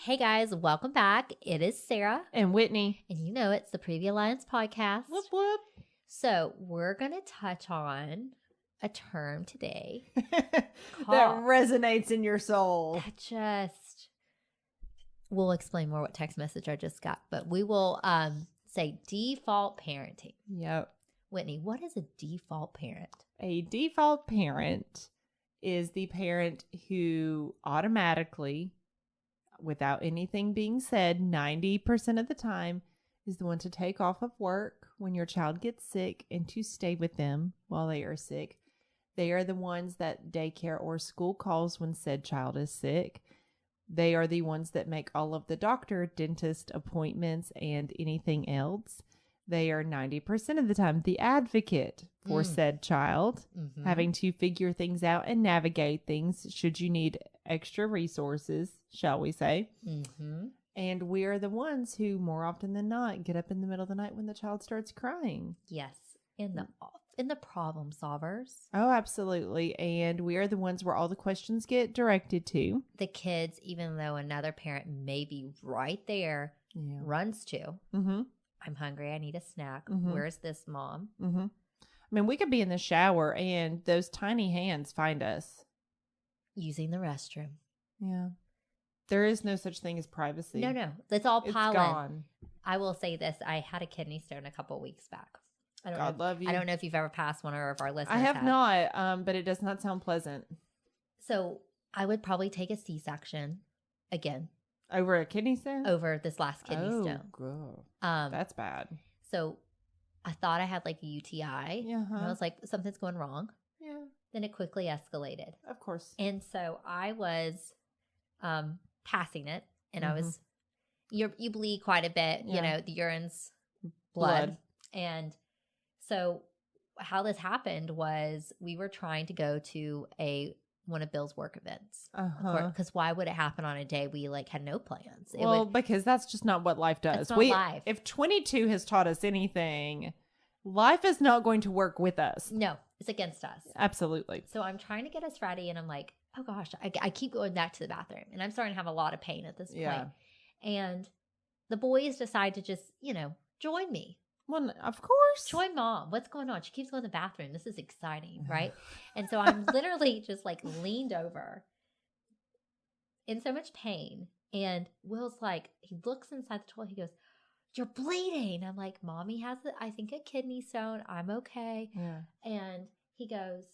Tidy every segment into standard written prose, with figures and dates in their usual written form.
Hey guys, welcome back. It is Sarah. And Whitney. And you know it's the Preview Alliance podcast. Whoop, whoop. So we're going to touch on a term today that resonates in your soul. We'll explain more what text message I just got, but we will say default parenting. Yep. Whitney, what is a default parent? A default parent is the parent who automatically, without anything being said, 90% of the time is the one to take off of work when your child gets sick and to stay with them while they are sick. They are the ones that daycare or school calls when said child is sick. They are the ones that make all of the doctor, dentist appointments and anything else. They are 90% of the time the advocate for said child, having to figure things out and navigate things should you need extra resources, shall we say. And we are the ones who, more often than not, get up in the middle of the night when the child starts crying. Yes, in the problem solvers. Oh, absolutely. And we are the ones where all the questions get directed to. The kids, even though another parent may be right there, runs to. I'm hungry. I need a snack. Where's this, mom? I mean, we could be in the shower and those tiny hands find us. Using the restroom. Yeah. There is no such thing as privacy. No. It's all pile It's gone. I will say this. I had a kidney stone a couple weeks back. Love you. I don't know if you've ever passed one or if our listeners I have not, but it does not sound pleasant. So I would probably take a C-section again. Over a kidney stone? Over this last kidney stone. Girl. That's bad. So I thought I had like a UTI. And I was like, something's going wrong. Yeah. Then it quickly escalated. Of course. And so I was passing it, and I was, you bleed quite a bit, you know, the urine's blood. And so how this happened was we were trying to go to one of Bill's work events. Because why would it happen on a day we like had no plans? Because that's just not what life does. That's not life. If 22 has taught us anything, life is not going to work with us. No, it's against us. Absolutely. So I'm trying to get us ready, and I'm like, oh gosh, I keep going back to the bathroom, and I'm starting to have a lot of pain at this point. And the boys decide to just, join me. Well, of course. Join mom. What's going on? She keeps going to the bathroom. This is exciting, right? And so I'm literally just like leaned over in so much pain. And Will's like, he looks inside the toilet. He goes, you're bleeding. I'm like, mommy has, I think, a kidney stone. I'm okay. Yeah. And he goes,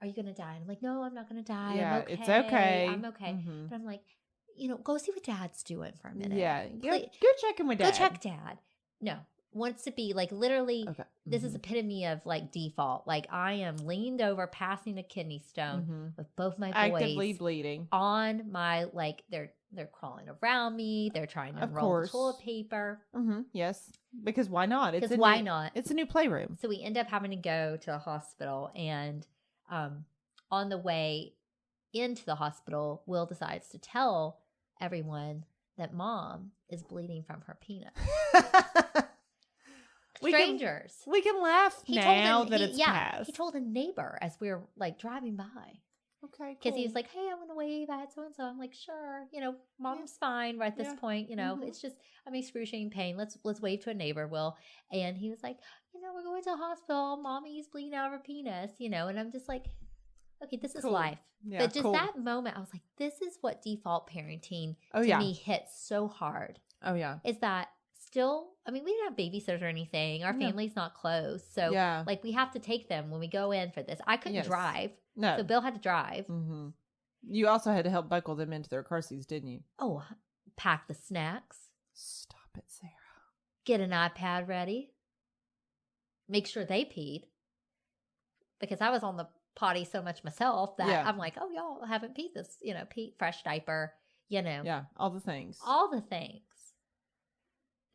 are you going to die? And I'm like, no, I'm not going to die. Yeah, I'm okay. it's okay. I'm okay. But I'm like, go see what dad's doing for a minute. Yeah. Go check in with dad. Go check dad. No. Wants to be like literally, this is epitome of like default. Like I am leaned over, passing a kidney stone with both my boys actively bleeding on my, like they're crawling around me. They're trying to roll the toilet paper. Yes, because why not? Why not? It's a new playroom. So we end up having to go to the hospital, and on the way into the hospital, Will decides to tell everyone that mom is bleeding from her penis. Strangers. We can laugh now that it's passed. He told a neighbor as we were like driving by. Okay, because he was like, hey, I'm going to wave at so-and-so. I'm like, sure. Mom's fine right at this point. It's just, I'm excruciating pain. Let's wave to a neighbor, Will. And he was like, we're going to the hospital. Mommy's bleeding out of her penis, and I'm just like, okay, this is life. Yeah, but just that moment, I was like, this is what default parenting to me hits so hard. Oh, yeah. Is that still, we didn't have babysitters or anything. Our family's not close. So, like, we have to take them when we go in for this. I couldn't drive. No. So, Bill had to drive. You also had to help buckle them into their car seats, didn't you? Oh, pack the snacks. Stop it, Sarah. Get an iPad ready. Make sure they peed. Because I was on the potty so much myself that I'm like, oh, y'all haven't peed this, fresh diaper, Yeah, all the things. All the things.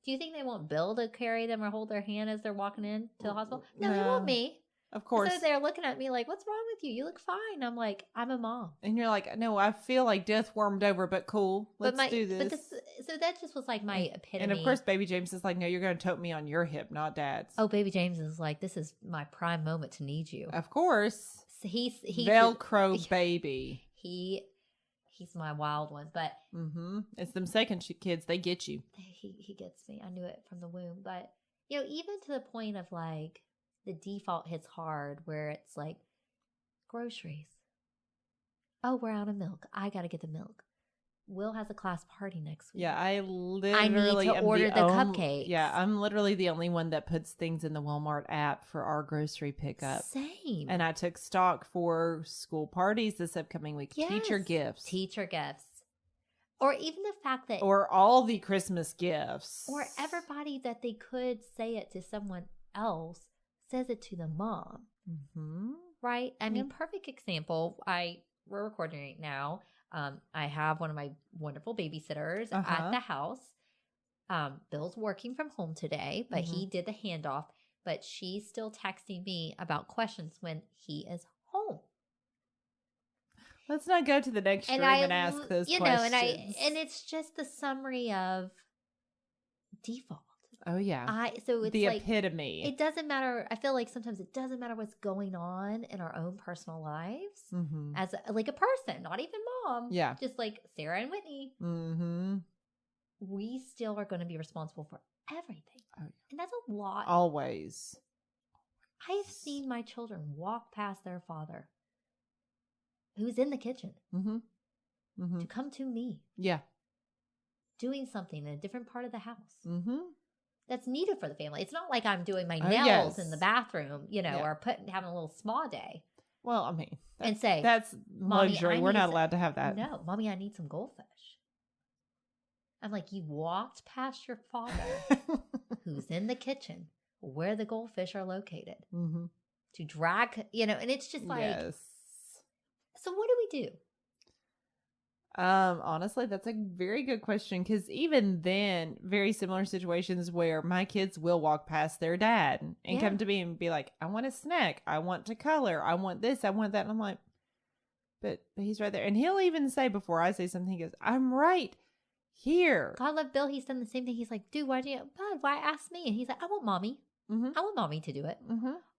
Do you think they want Bill to carry them or hold their hand as they're walking into the hospital? No, they want me. Of course. So they're looking at me like, what's wrong with you? You look fine. I'm like, I'm a mom. And you're like, no, I feel like death warmed over, but cool. Let's do this. So that just was like my epitome. And of course, baby James is like, no, you're going to tote me on your hip, not dad's. Oh, baby James is like, this is my prime moment to need you. Of course. So he's Velcro baby. He he's my wild one, but it's them second kids. They get you. He gets me. I knew it from the womb. But, you know, even to the point of like the default hits hard where it's like groceries. Oh, we're out of milk. I got to get the milk. Will has a class party next week. Yeah, I literally need to order the cupcakes. Yeah, I'm literally the only one that puts things in the Walmart app for our grocery pickup. Same. And I took stock for school parties this upcoming week. Yes. Teacher gifts. Or even the fact that... Or all the Christmas gifts. Or everybody that they could say it to someone else says it to the mom. Right? I mean, perfect example. We're recording right now. I have one of my wonderful babysitters at the house. Bill's working from home today, but he did the handoff. But she's still texting me about questions when he is home. Let's not go to the next stream and ask those questions. And it's just the summary of default. Oh yeah. So it's the like, epitome. It doesn't matter. I feel like sometimes it doesn't matter what's going on in our own personal lives as like a person, not even mom. Yeah. Just like Sarah and Whitney. We still are going to be responsible for everything. Oh, yeah. And that's a lot. Always. I've seen my children walk past their father who's in the kitchen to come to me. Yeah. Doing something in a different part of the house. That's needed for the family. It's not like I'm doing my nails yes. in the bathroom, or having a little spa day. Well, I mean, and say that's luxury. We're not allowed to have that. No, Mommy, I need some goldfish. I'm like, you walked past your father, who's in the kitchen, where the goldfish are located, to drag, and it's just like, yes. So what do we do? Honestly, that's a very good question, because even then, very similar situations where my kids will walk past their dad and come to me and be like, I want a snack, I want to color, I want this, I want that. And I'm like, but he's right there. And he'll even say, before I say something, he goes, I'm right here. God love Bill. He's done the same thing. He's like, dude, why ask me? And he's like, I want mommy. I want mommy to do it.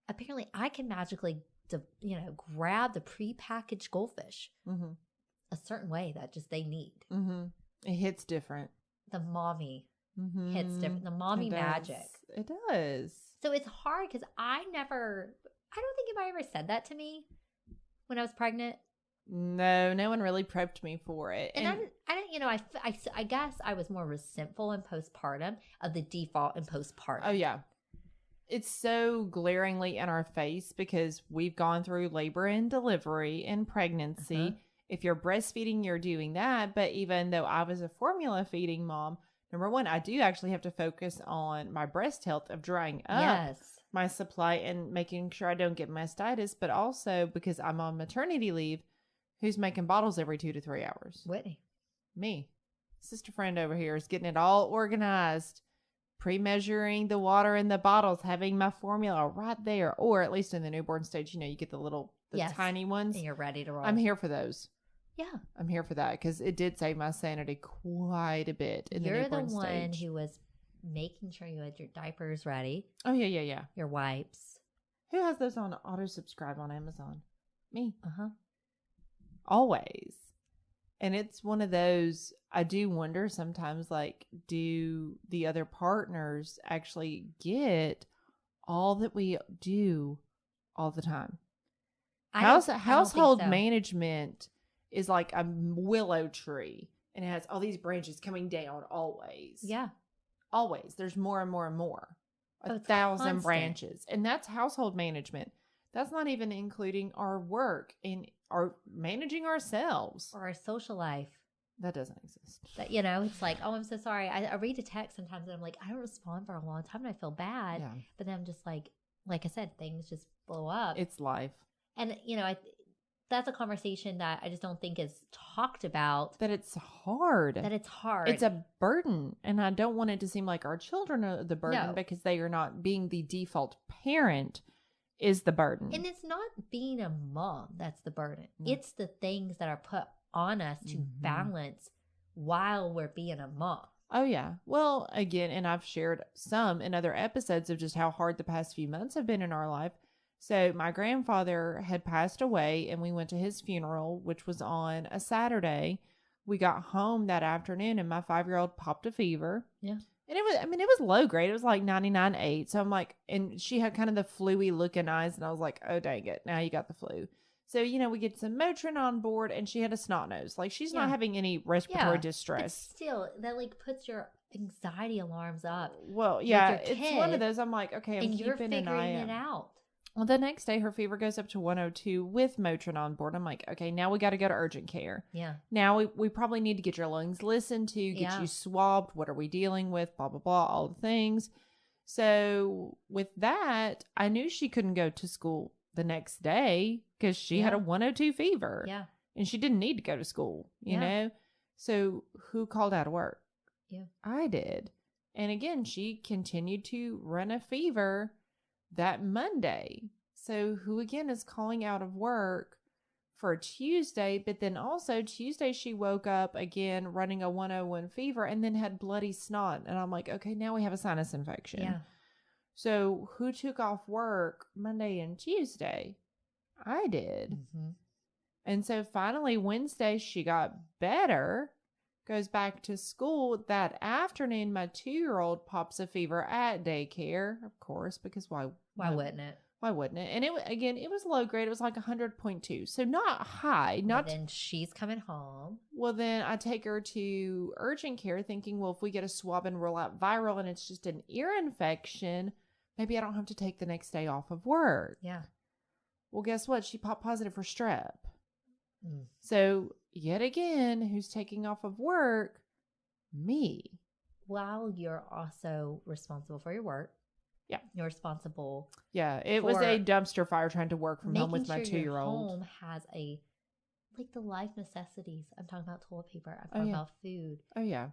Apparently I can magically, grab the prepackaged goldfish a certain way that just they need. It hits different. The mommy hits different. The mommy magic. It does. So it's hard because I don't think anybody ever said that to me when I was pregnant. No one really prepped me for it. And I guess I was more resentful in postpartum of the default in postpartum. Oh yeah. It's so glaringly in our face because we've gone through labor and delivery and pregnancy. If you're breastfeeding, you're doing that. But even though I was a formula feeding mom, number one, I do actually have to focus on my breast health of drying up my supply and making sure I don't get mastitis. But also because I'm on maternity leave, who's making bottles every 2 to 3 hours? Whitney. Me. Sister friend over here is getting it all organized, pre-measuring the water in the bottles, having my formula right there. Or at least in the newborn stage, you get the tiny ones. And you're ready to roll. I'm here for those. Yeah. I'm here for that because it did save my sanity quite a bit in the newborn stage. You're the one who was making sure you had your diapers ready. Oh, yeah. Your wipes. Who has those on auto-subscribe on Amazon? Me. Always. And it's one of those, I do wonder sometimes, do the other partners actually get all that we do all the time? Household management is like a willow tree, and it has all these branches coming down always. Yeah. Always. There's more and more and more. 1,000 branches. And that's household management. That's not even including our work and our managing ourselves. Or our social life. That doesn't exist. It's like, oh, I'm so sorry. I read a text sometimes and I'm like, I don't respond for a long time and I feel bad. Yeah. But then I'm just like I said, things just blow up. It's life. And, that's a conversation that I just don't think is talked about. That it's hard. It's a burden. And I don't want it to seem like our children are the burden because they are not being the default parent is the burden. And it's not being a mom that's the burden. It's the things that are put on us to balance while we're being a mom. Oh, yeah. Well, again, and I've shared some in other episodes of just how hard the past few months have been in our life. So my grandfather had passed away and we went to his funeral, which was on a Saturday. we got home that afternoon and my 5-year-old popped a fever. Yeah. And it was low grade. It was like 99.8. So I'm like, and she had kind of the flu-y looking eyes. And I was like, oh, dang it. Now you got the flu. So, we get some Motrin on board and she had a snot nose. Like she's not having any respiratory distress. But still, that like puts your anxiety alarms up. Well, yeah, it's one of those. I'm like, okay, I'm you're keeping an eye figuring it out. Well, the next day her fever goes up to 102 with Motrin on board. I'm like, okay, now we got to go to urgent care. Yeah. Now we probably need to get your lungs listened to, get you swabbed. What are we dealing with? Blah, blah, blah, all the things. So with that, I knew she couldn't go to school the next day because she had a 102 fever. Yeah. And she didn't need to go to school, you know? So who called out of work? Yeah. I did. And again, she continued to run a fever that Monday. So who again is calling out of work for Tuesday, but then also Tuesday she woke up again running a 101 fever and then had bloody snot. And I'm like, okay, now we have a sinus infection. Yeah. So who took off work Monday and Tuesday? I did. Mm-hmm. And so finally Wednesday she got better, goes back to school. That afternoon, my 2-year-old pops a fever at daycare, of course, because why wouldn't it? Why wouldn't it? And it was low grade. It was like 100.2. So not high. But then she's coming home. Well, then I take her to urgent care thinking, well, if we get a swab and rule out viral and it's just an ear infection, maybe I don't have to take the next day off of work. Yeah. Well, guess what? She popped positive for strep. Mm. So yet again, who's taking off of work? Me. While you're also responsible for your work. Yeah. You're responsible. Yeah. It was a dumpster fire trying to work from home with my 2-year-old. Your home has the life necessities. I'm talking about toilet paper. I'm talking about food. Oh, yeah.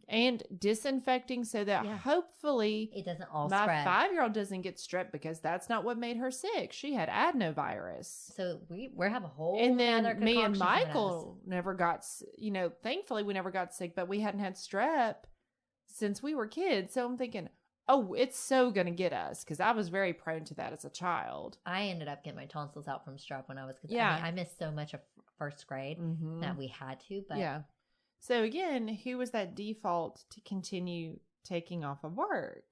And disinfecting so that hopefully it doesn't all my spread. 5-year-old doesn't get strep because that's not what made her sick. She had adenovirus. So we have a whole and then me and Michael never got, thankfully we never got sick, but we hadn't had strep since we were kids. So I'm thinking, oh, it's so going to get us because I was very prone to that as a child. I ended up getting my tonsils out from strep when I was, I missed so much of first grade that we had to, but yeah. So again, who was that default to continue taking off of work?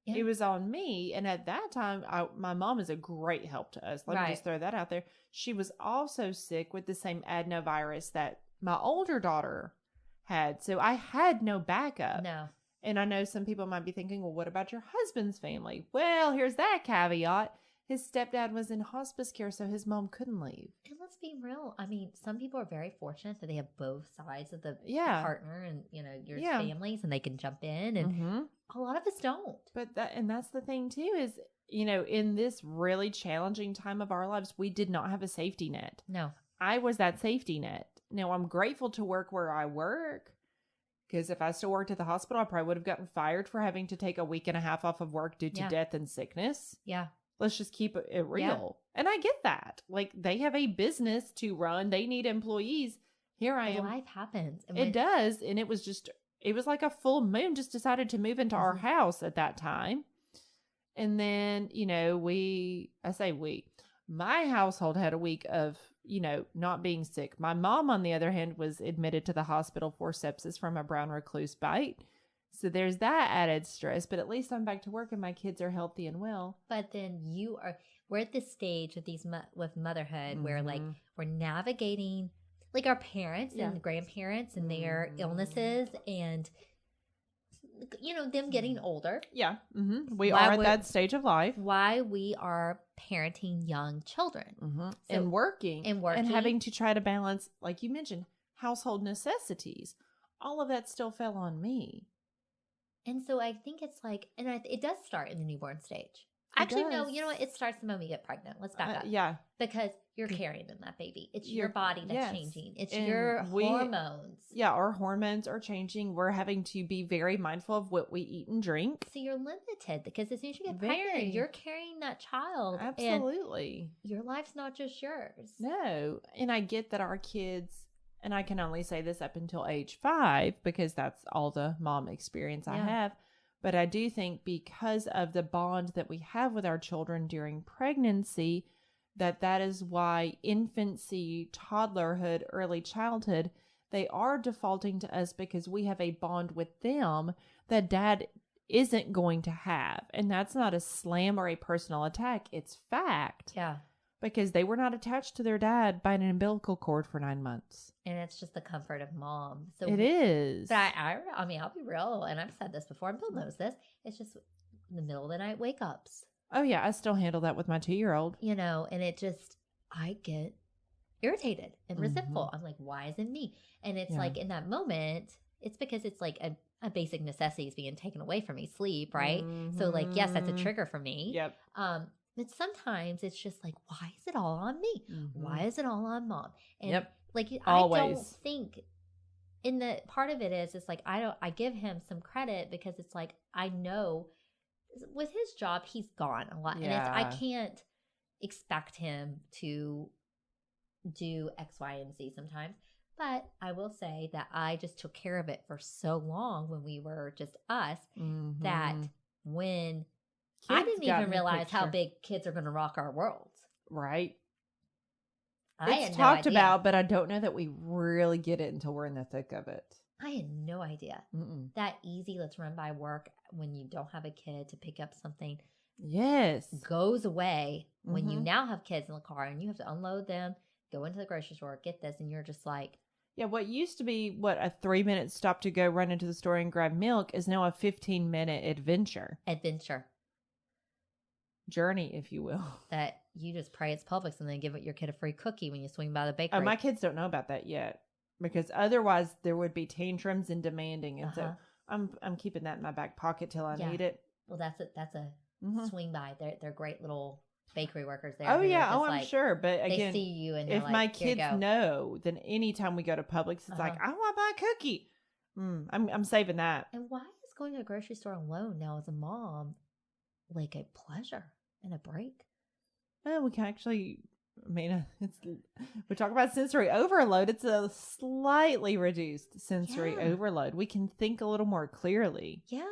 Yeah. It was on me. And at that time, my mom is a great help to us. Let me just throw that out there. She was also sick with the same adenovirus that my older daughter had. So I had no backup. No. And I know some people might be thinking, well, what about your husband's family? Well, here's that caveat. His stepdad was in hospice care, so his mom couldn't leave. And let's be real. I mean, some people are very fortunate that they have both sides of the partner and, your families, and they can jump in. And a lot of us don't. But that's the thing, too, is, in this really challenging time of our lives, we did not have a safety net. No. I was that safety net. Now, I'm grateful to work where I work. Because if I still worked at the hospital, I probably would have gotten fired for having to take a week and a half off of work due to death and sickness. Yeah. Let's just keep it real. Yeah. And I get that. Like, they have a business to run. They need employees. Here I am. Life happens. It does. And it was like a full moon just decided to move into our house at that time. And then, my household had a week of, not being sick. My mom, on the other hand, was admitted to the hospital for sepsis from a brown recluse bite. So there's that added stress, but at least I'm back to work and my kids are healthy and well. But then we're at this stage with motherhood where we're navigating like our parents and grandparents and their illnesses and them getting older. Yeah. Mm-hmm. We are at that stage of life. Why we are parenting young children. Mm-hmm. So, and working. And having to try to balance, like you mentioned, household necessities. All of that still fell on me. And so I think it's it does start in the newborn stage. Actually, no, you know what? It starts the moment you get pregnant. Let's back up. Yeah. Because you're carrying in that baby. It's your body that's changing. It's your hormones. Yeah, our hormones are changing. We're having to be very mindful of what we eat and drink. So you're limited because as soon as you get pregnant, you're carrying that child. Absolutely. And your life's not just yours. No. And I get that our kids, and I can only say this up until age 5 because that's all the mom experience I have. But I do think because of the bond that we have with our children during pregnancy, that is why infancy, toddlerhood, early childhood, they are defaulting to us because we have a bond with them that dad isn't going to have. And that's not a slam or a personal attack. It's fact. Yeah. Because they were not attached to their dad by an umbilical cord for 9 months. And it's just the comfort of mom. So it is. But I mean, I'll be real, and I've said this before, and Bill knows this. It's just in the middle of the night wake ups. Oh, yeah. I still handle that with my 2-year-old. You know, and it just, I get irritated and resentful. I'm like, why is it me? And it's like in that moment, it's because it's like a basic necessity is being taken away from me, sleep, right? So like, yes, that's a trigger for me. Yep. But sometimes it's just like, why is it all on me? Why is it all on mom? And like, Always. I don't think in the part of it is, it's like, I give him some credit because it's like, I know with his job, he's gone a lot. And I can't expect him to do X, Y, and Z sometimes. But I will say that I just took care of it for so long when we were just us that when I didn't even realize how big kids are going to rock our worlds. Right. It's talked about, but I don't know that we really get it until we're in the thick of it. I had no idea. That easy, let's run by work when you don't have a kid to pick up something. Yes. Goes away when you now have kids in the car and you have to unload them, go into the grocery store, get this, and you're just like. Yeah, what used to be, a 3-minute stop to go run into the store and grab milk is now a 15-minute adventure. Journey, if you will. That you just pray it's Publix and then give your kid a free cookie when you swing by the bakery. Oh, my kids don't know about that yet because otherwise there would be tantrums and demanding. And so I'm keeping that in my back pocket till I need it. Well, that's a swing by. They're great little bakery workers there. Oh, yeah. Oh, I'm sure. But again, they see you and if like, my kids know, then anytime we go to Publix, it's like, I want to buy a cookie. I'm saving that. And why is going to a grocery store alone now as a mom like a pleasure and a break? Well, we can actually, we talk about sensory overload. It's a slightly reduced sensory overload. We can think a little more clearly. Yeah.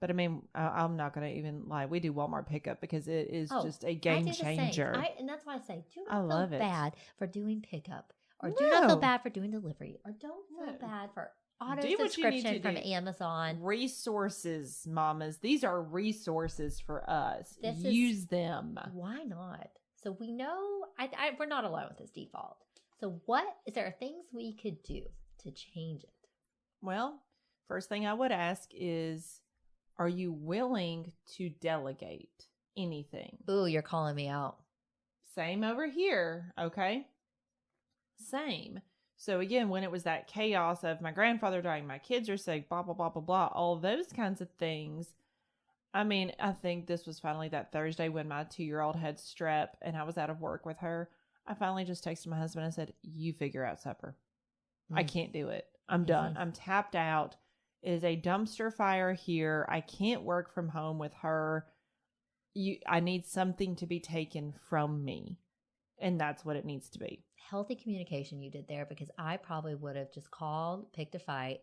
But I'm not going to even lie. We do Walmart pickup because it is just a game changer. And that's why I say, do not feel bad for doing pickup, or do not feel bad for doing delivery, or don't feel bad for auto subscription from Amazon. Resources, mamas. These are resources for us. Use them. Why not? So we know we're not alone with this default. So is there things we could do to change it? Well, first thing I would ask is, are you willing to delegate anything? Ooh, you're calling me out. Same over here. Okay. Same. So again, when it was that chaos of my grandfather dying, my kids are sick, blah, blah, blah, blah, blah, all those kinds of things. I mean, I think this was finally that Thursday when my 2-year-old had strep and I was out of work with her. I finally just texted my husband and said, you figure out supper. I can't do it. I'm done. I'm tapped out. It is a dumpster fire here. I can't work from home with her. I need something to be taken from me. And that's what it needs to be. Healthy communication you did there, because I probably would have just called, picked a fight,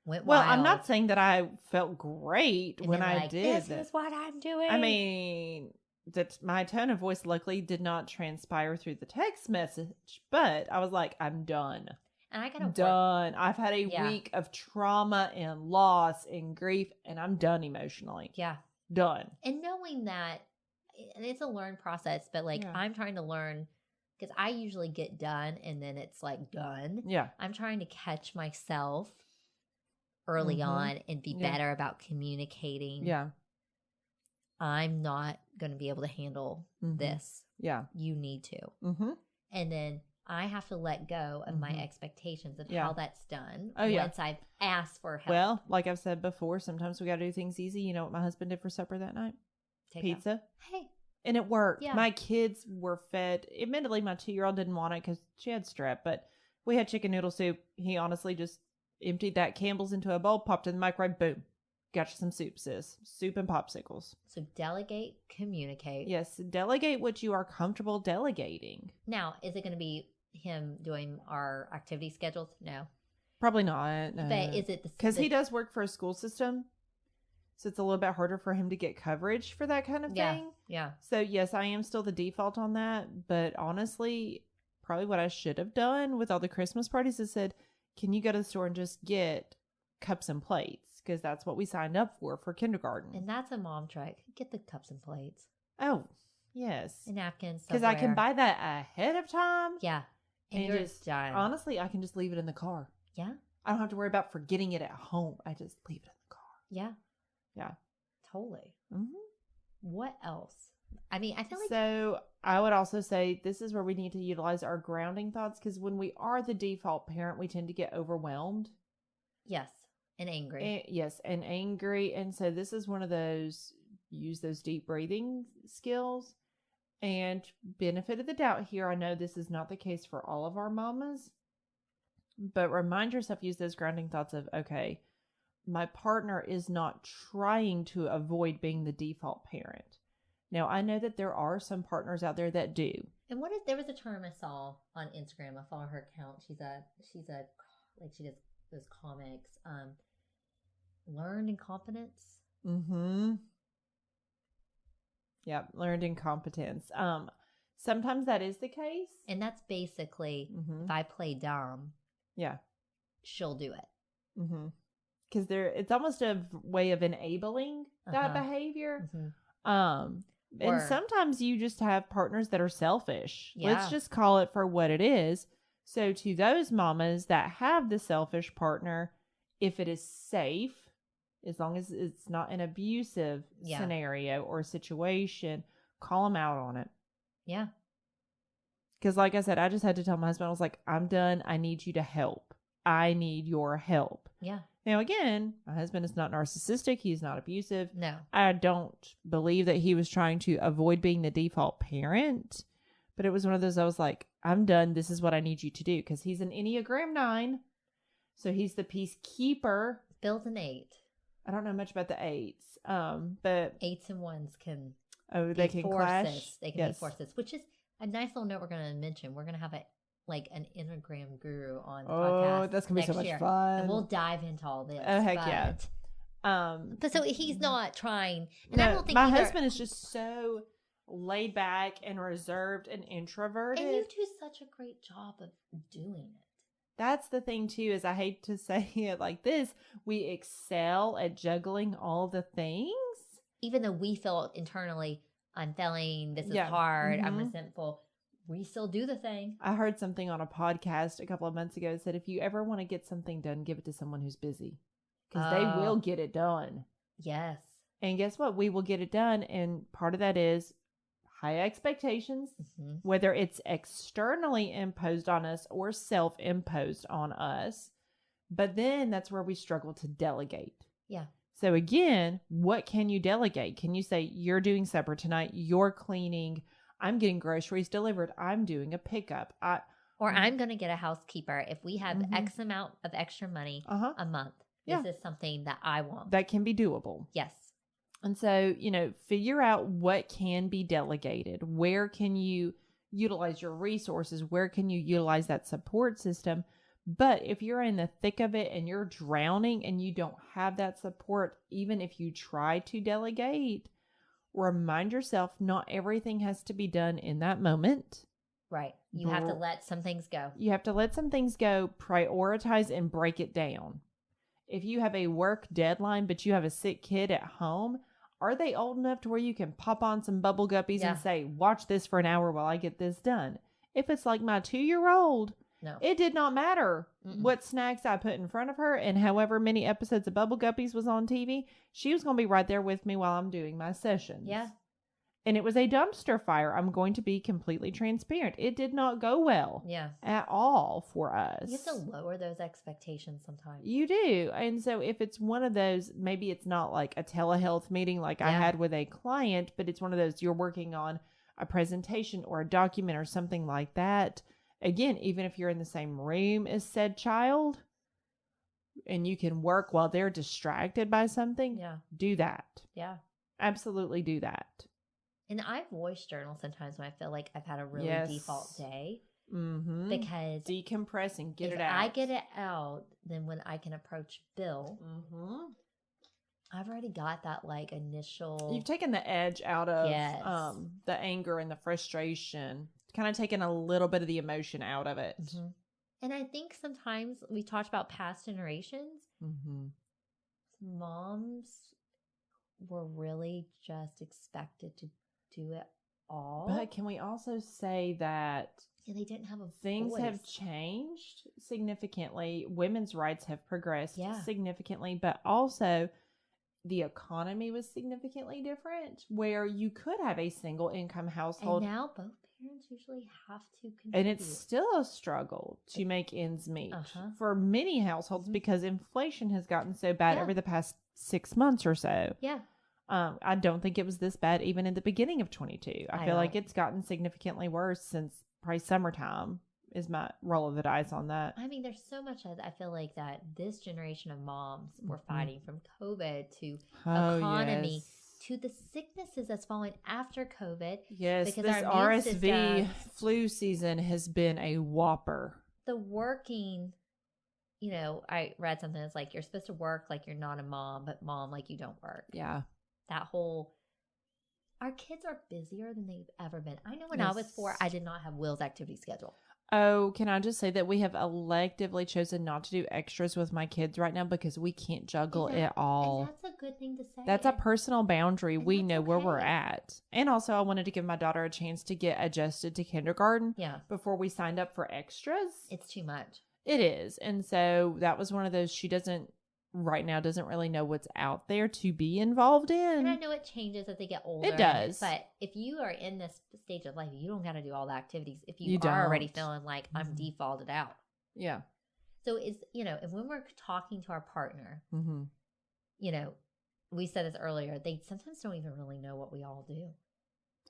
went wild. Well, I'm not saying that I felt great when I did this is what I'm doing. I mean, that my tone of voice luckily did not transpire through the text message, but I was like, I'm done. And I got done. I've had a week of trauma and loss and grief, and I'm done emotionally. Yeah. Done. And knowing that, and it's a learned process, but I'm trying to learn, because I usually get done and then it's like done. Yeah. I'm trying to catch myself early on and be better about communicating. Yeah. I'm not going to be able to handle this. Yeah. You need to. And then I have to let go of my expectations of how that's done once I've asked for help. Well, like I've said before, sometimes we got to do things easy. You know what my husband did for supper that night? Pizza. Hey. And it worked. Yeah. My kids were fed. Admittedly, my 2-year-old didn't want it because she had strep, but we had chicken noodle soup. He honestly just emptied that Campbell's into a bowl, popped it in the microwave, boom. Got you some soup, sis. Soup and popsicles. So delegate, communicate. Yes. Delegate what you are comfortable delegating. Now, is it going to be him doing our activity schedules? No. Probably not. No. But is it because he does work for a school system, so it's a little bit harder for him to get coverage for that kind of thing. Yeah. So yes, I am still the default on that, but honestly, probably what I should have done with all the Christmas parties is said, can you go to the store and just get cups and plates? Because that's what we signed up for kindergarten. And that's a mom trick. Get the cups and plates. Oh, yes. And napkins. Because I can buy that ahead of time. Yeah. And you're just done. Honestly, I can just leave it in the car. Yeah. I don't have to worry about forgetting it at home. I just leave it in the car. Yeah. Yeah. Totally. Mm-hmm. What else? I mean, I feel like. So I would also say this is where we need to utilize our grounding thoughts, because when we are the default parent, we tend to get overwhelmed. Yes. And angry. And angry. And so this is one of those, use those deep breathing skills. And benefit of the doubt here, I know this is not the case for all of our mamas, but remind yourself, use those grounding thoughts of, okay, my partner is not trying to avoid being the default parent. Now, I know that there are some partners out there that do. And there was a term I saw on Instagram. I follow her account. She's a like, she does those comics. Learned incompetence. Mm-hmm. Yeah, learned incompetence. Sometimes that is the case. And that's basically, if I play dumb, yeah, she'll do it. Mm-hmm. Because it's almost a way of enabling that behavior. Mm-hmm. And sometimes you just have partners that are selfish. Yeah. Let's just call it for what it is. So to those mamas that have the selfish partner, if it is safe, as long as it's not an abusive scenario or situation, call them out on it. Yeah. Because like I said, I just had to tell my husband, I was like, I'm done. I need you to help. I need your help. Yeah. Now, again, my husband is not narcissistic. He's not abusive. No. I don't believe that he was trying to avoid being the default parent. But it was one of those, I was like, I'm done. This is what I need you to do. Because he's an Enneagram 9. So he's the peacekeeper. Bill's an 8. I don't know much about the 8s. But 8s and 1s can they can forces. Clash. They can be forces, which is a nice little note we're going to mention. We're going to have an Enneagram guru on the podcast. Oh, that's going to be so year. much fun. And we'll dive into all this. Oh, heck yeah. But so he's not trying. And no, I don't think my husband is just so laid back and reserved and introverted. And you do such a great job of doing it. That's the thing too, is I hate to say it like this, we excel at juggling all the things. Even though we feel internally, I'm failing, this is hard, I'm resentful, we still do the thing. I heard something on a podcast a couple of months ago that said, if you ever want to get something done, give it to someone who's busy. Because they will get it done. Yes. And guess what? We will get it done. And part of that is high expectations, whether it's externally imposed on us or self-imposed on us. But then that's where we struggle to delegate. Yeah. So again, what can you delegate? Can you say, you're doing supper tonight, you're cleaning, I'm getting groceries delivered, I'm doing a pickup. Or I'm going to get a housekeeper. If we have X amount of extra money a month, this is something that I want. That can be doable. Yes. And so, figure out what can be delegated. Where can you utilize your resources? Where can you utilize that support system? But if you're in the thick of it and you're drowning and you don't have that support, even if you try to delegate, remind yourself not everything has to be done in that moment. Right. You have to let some things go. You have to let some things go, prioritize, and break it down. If you have a work deadline, but you have a sick kid at home, are they old enough to where you can pop on some bubble guppies and say, watch this for an hour while I get this done? If it's like my 2-year-old, no, it did not matter what snacks I put in front of her, and however many episodes of Bubble Guppies was on TV, she was going to be right there with me while I'm doing my sessions. Yeah. And it was a dumpster fire. I'm going to be completely transparent. It did not go well. Yeah. At all for us. You have to lower those expectations sometimes. You do. And so if it's one of those, maybe it's not like a telehealth meeting like I had with a client, but it's one of those, you're working on a presentation or a document or something like that. Again, even if you're in the same room as said child and you can work while they're distracted by something, do that. Yeah. Absolutely do that. And I voice journal sometimes when I feel like I've had a really default day. Because decompress and get it out. If I get it out, then when I can approach Bill, I've already got that like initial. You've taken the edge out of the anger and the frustration. Kind of taken a little bit of the emotion out of it. And I think sometimes we talked about past generations. Mm-hmm. Moms were really just expected to do it all. But can we also say that they didn't have a things voice. have changed significantly? Women's rights have progressed significantly, but also the economy was significantly different, where you could have a single income household. And now both parents usually have to contribute. And it's still a struggle to make ends meet for many households because inflation has gotten so bad over the past 6 months or so. Yeah. I don't think it was this bad even in the beginning of 22. I feel like it's gotten significantly worse since probably summertime is my roll of the dice on that. I mean, there's so much I feel like that this generation of moms were fighting, from COVID to economy to the sicknesses that's following after COVID. Yes, because this RSV flu season has been a whopper. The working, I read something that's like, you're supposed to work like you're not a mom, but mom like you don't work. Yeah. That whole, our kids are busier than they've ever been. I know when I was 4, I did not have Will's activity schedule. Oh, can I just say that we have electively chosen not to do extras with my kids right now because we can't juggle it all. And that's a good thing to say. That's a personal boundary. We know where we're at. And also, I wanted to give my daughter a chance to get adjusted to kindergarten before we signed up for extras. It's too much. It is. And so that was one of those, she doesn't really know what's out there to be involved in. And I know it changes as they get older. It does. But if you are in this stage of life, you don't got to do all the activities if you are already feeling like I'm defaulted out. Yeah. So it's, and when we're talking to our partner, we said this earlier, they sometimes don't even really know what we all do.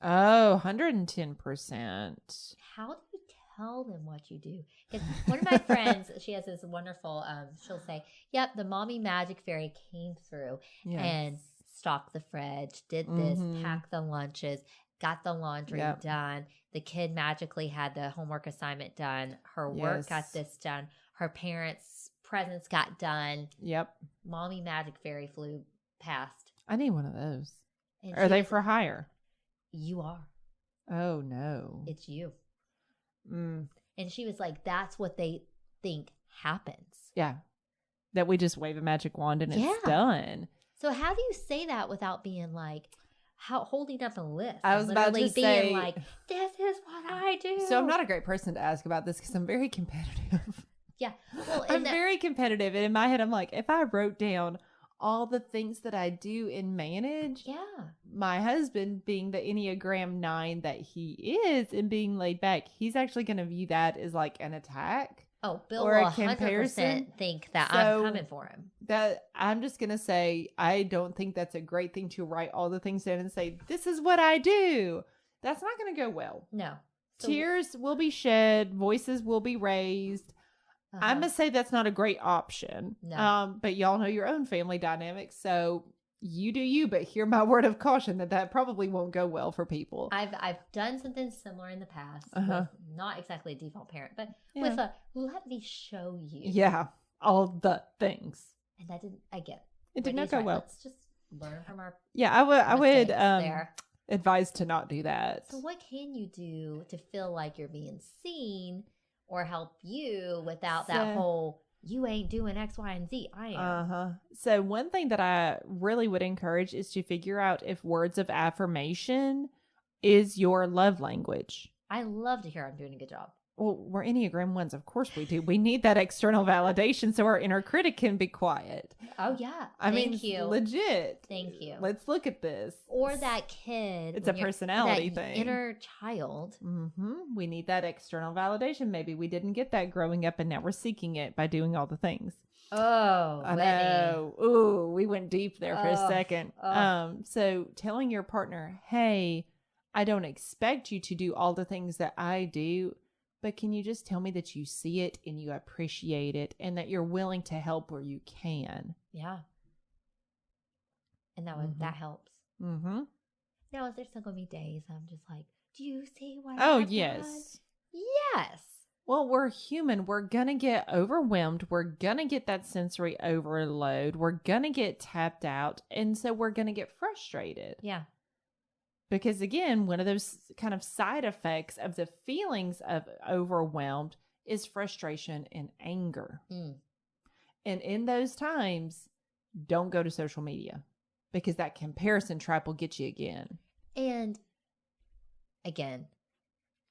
Oh, 110%. How do you tell them what you do? Because one of my friends, she has this wonderful, she'll say, yep, the mommy magic fairy came through and stocked the fridge, did this, packed the lunches, got the laundry done. The kid magically had the homework assignment done. Her work got this done. Her parents' presents got done. Yep. Mommy magic fairy flew past. I need one of those. Are they for hire? You are. Oh, no. It's you. And she was like, that's what they think happens. Yeah. That we just wave a magic wand and it's done. So how do you say that without being like, holding up a list? I was about to say, being like, this is what I do. So I'm not a great person to ask about this because I'm very competitive. Yeah. Well, I'm very competitive. And in my head, I'm like, if I wrote down all the things that I do and manage. Yeah. My husband, being the Enneagram 9 that he is and being laid back, he's actually going to view that as like an attack. Oh, Bill will 100% think that I'm coming for him. That I'm just going to say, I don't think that's a great thing to write all the things down and say, this is what I do. That's not going to go well. No. Tears will be shed. Voices will be raised. I'm going to say that's not a great option. No. But y'all know your own family dynamics. So you do you, but hear my word of caution that probably won't go well for people. I've done something similar in the past. With not exactly a default parent, but with a let me show you. Yeah. All the things. And that didn't, I get it. Did not go well. Let's just learn from our I would advise to not do that. So what can you do to feel like you're being seen or help you without that whole, you ain't doing X, Y, and Z. I am. So one thing that I really would encourage is to figure out if words of affirmation is your love language. I love to hear I'm doing a good job. Well, we're Enneagram 1s. Of course we do. We need that external validation so our inner critic can be quiet. Oh, yeah. Thank you. Legit. Thank you. Let's look at this. Or that kid. It's a personality thing. Inner child. We need that external validation. Maybe we didn't get that growing up and now we're seeking it by doing all the things. Oh, I know. Ooh, we went deep there for a second. So telling your partner, hey, I don't expect you to do all the things that I do, but can you just tell me that you see it and you appreciate it and that you're willing to help where you can? Yeah. And that helps. Now, is there still going to be days I'm just like, do you see what I've yes. done? Yes. Well, we're human. We're going to get overwhelmed. We're going to get that sensory overload. We're going to get tapped out. And so we're going to get frustrated. Yeah. Because again, one of those kind of side effects of the feelings of overwhelmed is frustration and anger. Mm. And in those times, don't go to social media because that comparison trap will get you again. And again,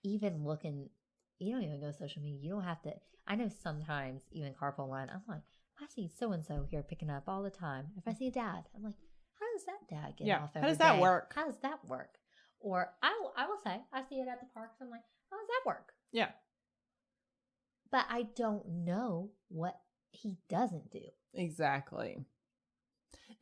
even looking, you don't even go to social media. You don't have to. I know sometimes, even carpool line, I'm like, I see so-and-so here picking up all the time. If I see a dad, I'm like, how does that dad get off every day? How does that work? How does that work? Or I will say, I see it at the park. So I'm like, how does that work? Yeah. But I don't know what he doesn't do. Exactly.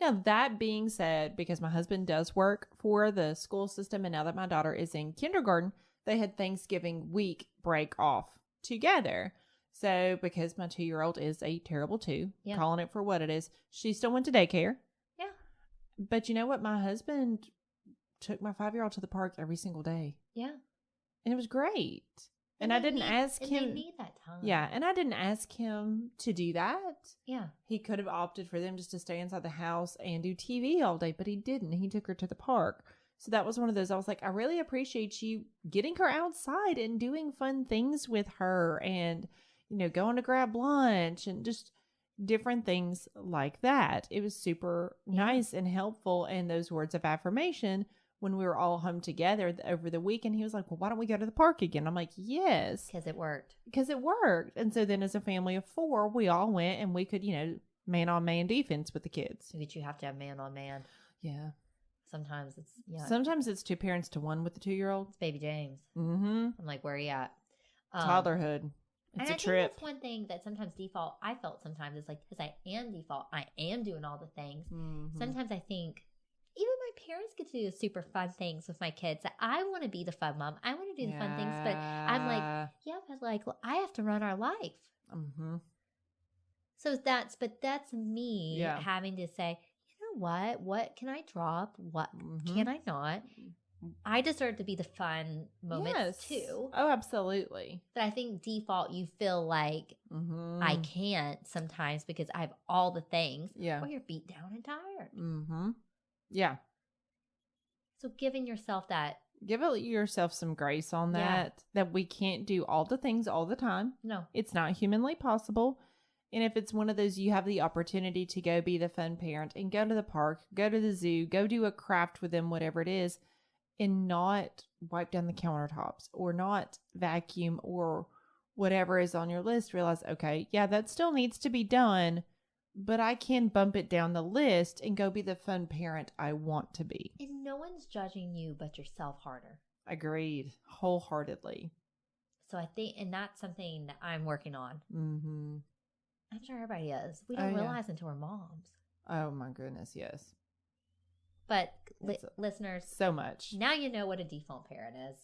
Now, that being said, because my husband does work for the school system, and now that my daughter is in kindergarten, they had Thanksgiving week break off together. So, because my 2-year-old is a terrible 2, calling it for what it is, she still went to daycare. Yeah. But you know what? My husband took my 5-year-old to the park every single day. Yeah. And it was great. And I didn't ask him. They need that time. Yeah. And I didn't ask him to do that. Yeah. He could have opted for them just to stay inside the house and do TV all day, but he didn't. He took her to the park. So that was one of those. I was like, I really appreciate you getting her outside and doing fun things with her and, you know, going to grab lunch and just different things like that. It was super nice and helpful. And those words of affirmation when we were all home together over the weekend, he was like, well, why don't we go to the park again? I'm like, yes. Because it worked. Because it worked. And so then as a family of 4, we all went and we could, you know, man-on-man defense with the kids. But you have to have man-on-man. Yeah. Sometimes it's, Sometimes it's 2 parents to 1 with the 2-year-old. It's baby James. Mm-hmm. I'm like, where are you at? Toddlerhood. It's a trip. Think that's one thing that sometimes I felt sometimes it's like, because I am default, I am doing all the things. Mm-hmm. Sometimes I think, even my parents get to do super fun things with my kids. That I want to be the fun mom. I want to do the fun things, but I'm like, but like, I have to run our life. Mm-hmm. So that's me having to say, you know what can I drop? What can I not? I deserve to be the fun moments too. Oh, absolutely. But I think default, you feel like I can't sometimes because I have all the things. Yeah. Or you're beat down and tired. Mm-hmm. Yeah. So giving yourself that. Give yourself some grace on that, that we can't do all the things all the time. No. It's not humanly possible. And if it's one of those, you have the opportunity to go be the fun parent and go to the park, go to the zoo, go do a craft with them, whatever it is, and not wipe down the countertops or not vacuum or whatever is on your list, realize, okay, that still needs to be done, but I can bump it down the list and go be the fun parent I want to be. And no one's judging you but yourself harder. Agreed. Wholeheartedly. So I think, and that's something that I'm working on. Mm-hmm. I'm sure everybody is. We don't realize until we're moms. Oh my goodness, yes. But listeners, so much. Now you know what a default parent is.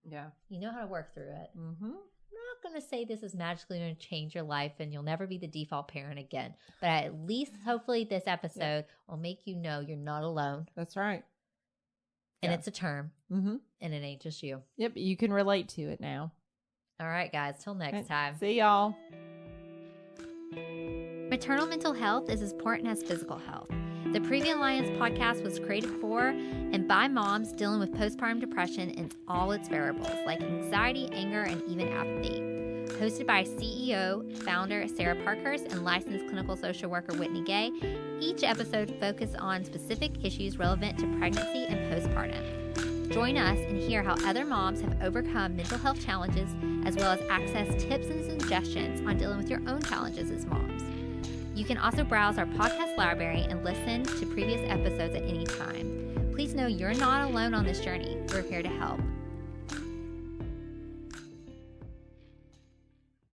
Yeah. You know how to work through it. Mm-hmm. I'm not going to say this is magically going to change your life and you'll never be the default parent again. But at least, hopefully, this episode will make you know you're not alone. That's right. And it's a term. Mm-hmm. And it ain't just you. Yep. You can relate to it now. All right, guys. Till next time. See y'all. Maternal mental health is as important as physical health. The Preview Alliance podcast was created for and by moms dealing with postpartum depression and all its variables like anxiety, anger, and even apathy. Hosted by CEO, founder Sarah Parkhurst and licensed clinical social worker Whitney Gay, each episode focuses on specific issues relevant to pregnancy and postpartum. Join us and hear how other moms have overcome mental health challenges as well as access tips and suggestions on dealing with your own challenges as moms. You can also browse our podcast library and listen to previous episodes at any time. Please know you're not alone on this journey. We're here to help.